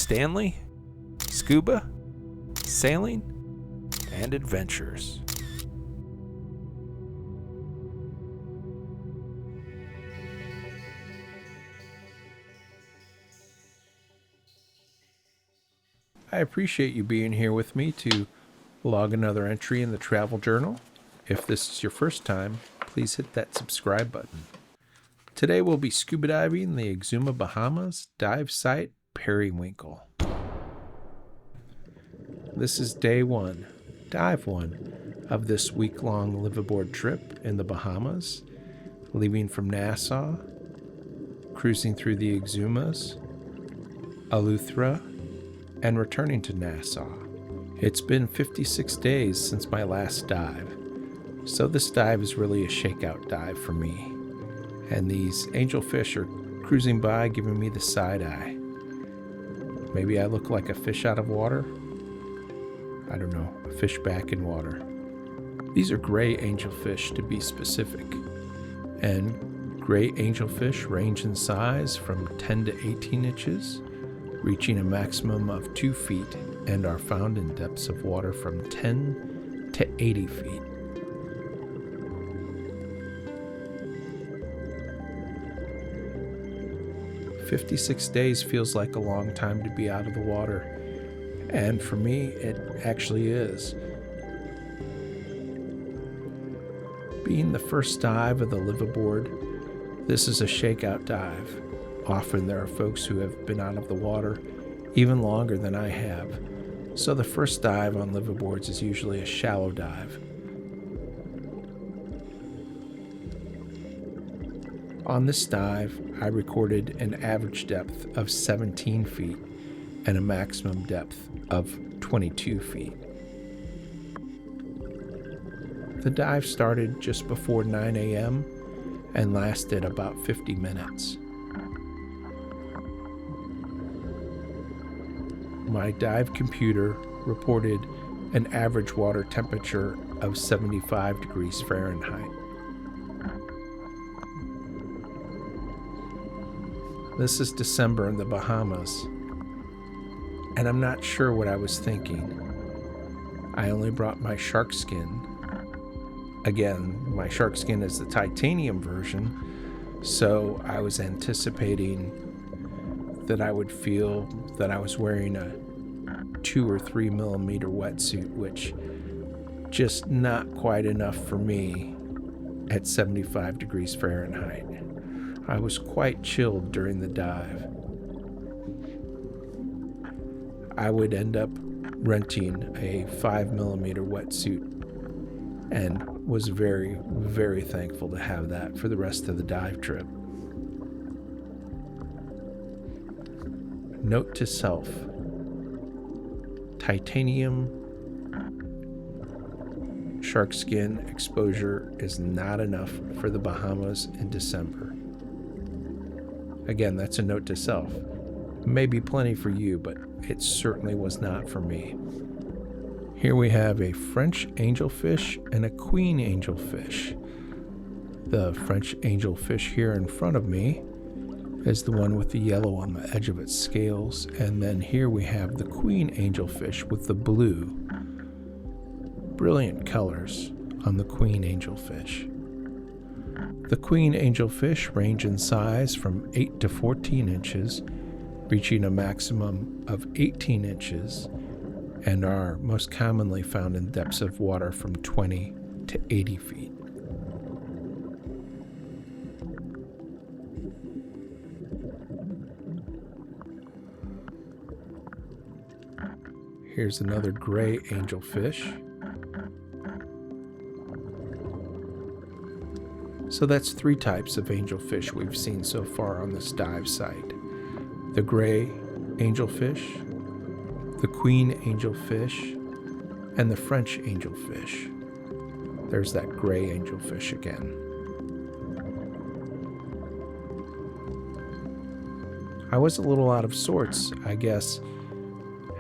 Stanley, Scuba, Sailing, and Adventures. I appreciate you being here with me to log another entry in the travel journal. If this is your first time, please hit that subscribe button. Today we'll be scuba diving the Exumas Bahamas dive site Periwinkle. This is day one, dive one, of this week-long liveaboard trip in the Bahamas, leaving from Nassau, cruising through the Exumas, Eleuthera, and returning to Nassau. It's been 56 days since my last dive, so this dive is really a shakeout dive for me. And these angelfish are cruising by, giving me the side eye. Maybe I look like a fish out of water? I don't know, a fish back in water. These are gray angelfish to be specific. And gray angelfish range in size from 10 to 18 inches, reaching a maximum of 2 feet, and are found in depths of water from 10 to 80 feet. "56 days feels like a long time to be out of the water, and for me, it actually is. Being the first dive of the liveaboard, this is a shakeout dive. Often there are folks who have been out of the water even longer than I have, so the first dive on liveaboards is usually a shallow dive. On this dive, I recorded an average depth of 17 feet and a maximum depth of 22 feet. The dive started just before 9 a.m. and lasted about 50 minutes. My dive computer reported an average water temperature of 75 degrees Fahrenheit. This is December in the Bahamas, and I'm not sure what I was thinking. I only brought my shark skin. Again, my shark skin is the titanium version, so I was anticipating that I would feel that I was wearing a 2 or 3 millimeter wetsuit, which just not quite enough for me at 75 degrees Fahrenheit. I was quite chilled during the dive. I would end up renting a 5 millimeter wetsuit and was very, very thankful to have that for the rest of the dive trip. Note to self: titanium shark skin exposure is not enough for the Bahamas in December. Again, that's a note to self. Maybe plenty for you, but it certainly was not for me. Here we have a French angelfish and a queen angelfish. The French angelfish here in front of me is the one with the yellow on the edge of its scales, and then here we have the queen angelfish with the blue. Brilliant colors on the queen angelfish. The queen angelfish range in size from 8 to 14 inches, reaching a maximum of 18 inches, and are most commonly found in depths of water from 20 to 80 feet. Here's another gray angelfish. So that's 3 types of angelfish we've seen so far on this dive site. The gray angelfish, the queen angelfish, and the French angelfish. There's that gray angelfish again. I was a little out of sorts, I guess,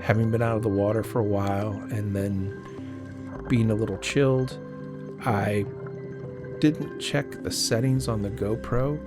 having been out of the water for a while and then being a little chilled. I didn't check the settings on the GoPro,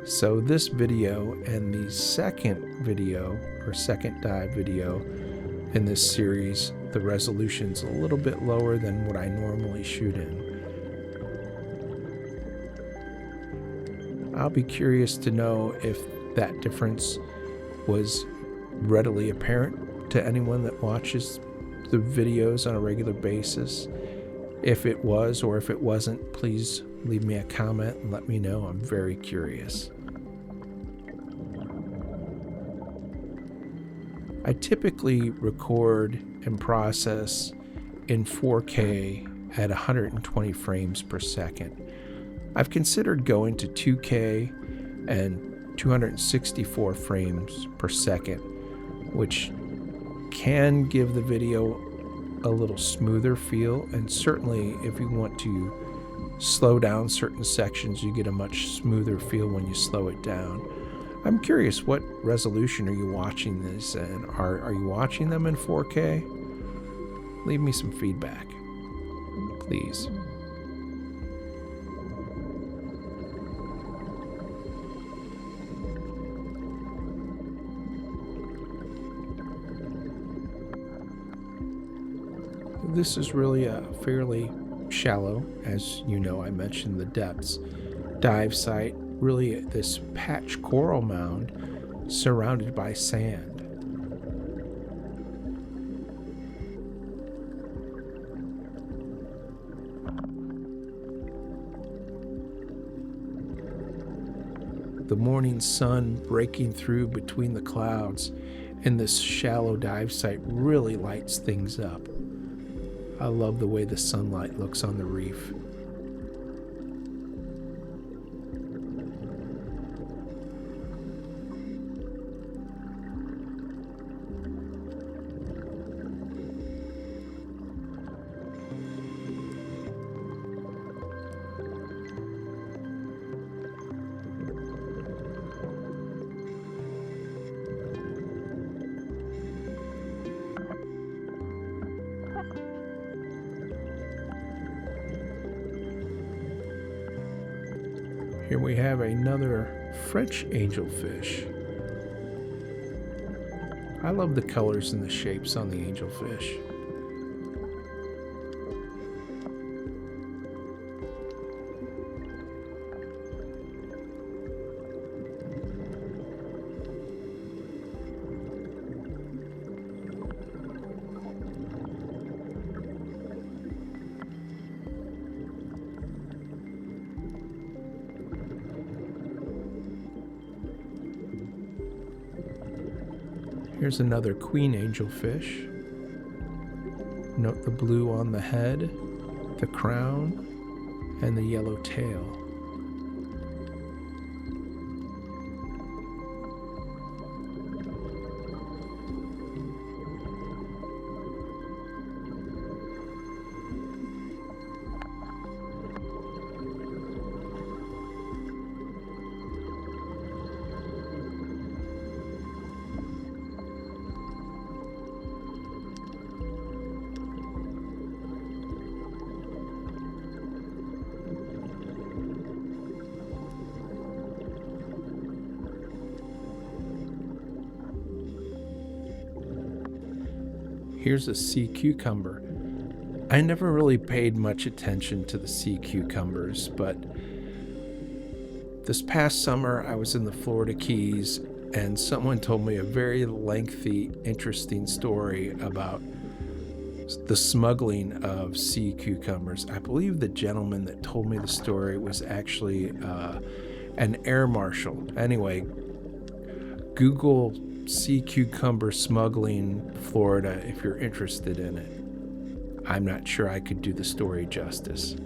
So this video and the second video, or second dive video in this series, the resolution's a little bit lower than what I normally shoot in. I'll be curious to know if that difference was readily apparent to anyone that watches the videos on a regular basis. If it was, or if it wasn't, please leave me a comment and let me know. I'm very curious. I typically record and process in 4K at 120 frames per second. I've considered going to 2K and 264 frames per second, which can give the video a little smoother feel, and certainly if you want to slow down certain sections, you get a much smoother feel when you slow it down. I'm curious, what resolution are you watching this in? Are you watching them in 4K? Leave me some feedback, please. This is really a fairly shallow, as you know, I mentioned the depths, dive site, really this patch coral mound surrounded by sand. The morning sun breaking through between the clouds in this shallow dive site really lights things up. I love the way the sunlight looks on the reef. Here we have another French angelfish. I love the colors and the shapes on the angelfish. Here's another queen angelfish. Note the blue on the head, the crown, and the yellow tail. Here's a sea cucumber. I never really paid much attention to the sea cucumbers, but this past summer I was in the Florida Keys and someone told me a very lengthy, interesting story about the smuggling of sea cucumbers. I believe the gentleman that told me the story was actually an air marshal. Anyway, Google sea cucumber smuggling Florida if you're interested in it. I'm not sure I could do the story justice.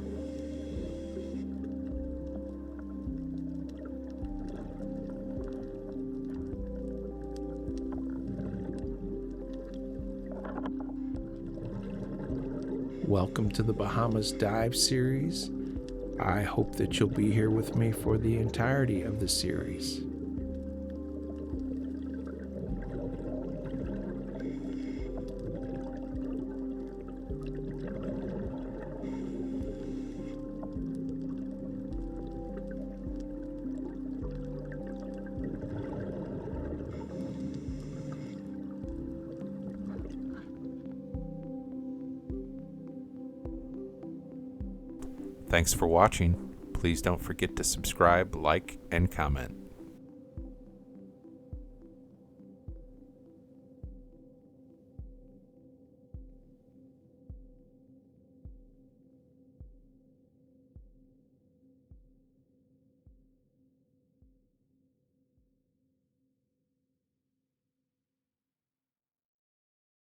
Welcome to the Bahamas Dive Series. I hope that you'll be here with me for the entirety of the series. Thanks for watching. Please don't forget to subscribe, like, and comment.